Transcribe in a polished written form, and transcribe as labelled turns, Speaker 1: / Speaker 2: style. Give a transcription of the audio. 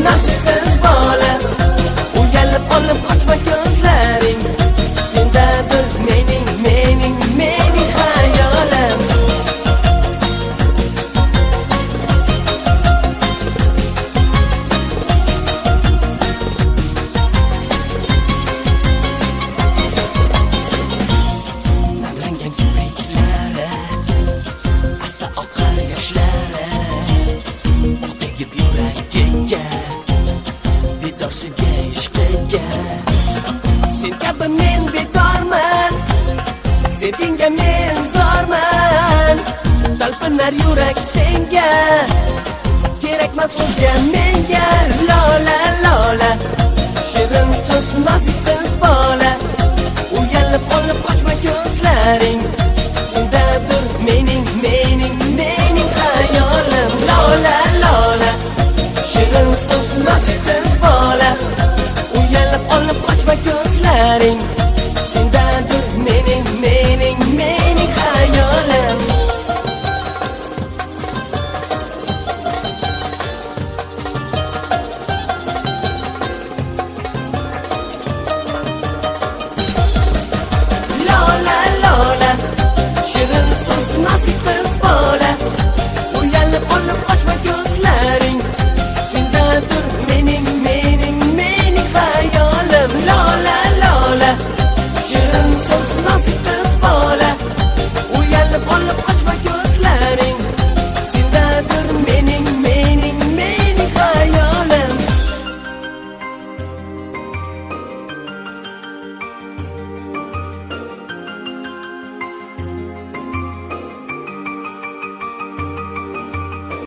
Speaker 1: nozik qiz bola, uyalib olib qochma ko'zlaring, sendadir mening hayolim. Namlangan kipriklari, asta oqar yoshlari, tegib yuragiga, bedorsiga ishqiga. Sen kabi men bedorman, sevgingga men zorman, talpinar yurak senga, kerakmas o'zga menga. Lola lola, shirin so'z nozik qiz bola, uyalib olib qochma ko'zlaring, sendadir mening hayolim. Lola lola, shirin so'z nozik qiz bola, uyalib olib qochma ko'zlaring,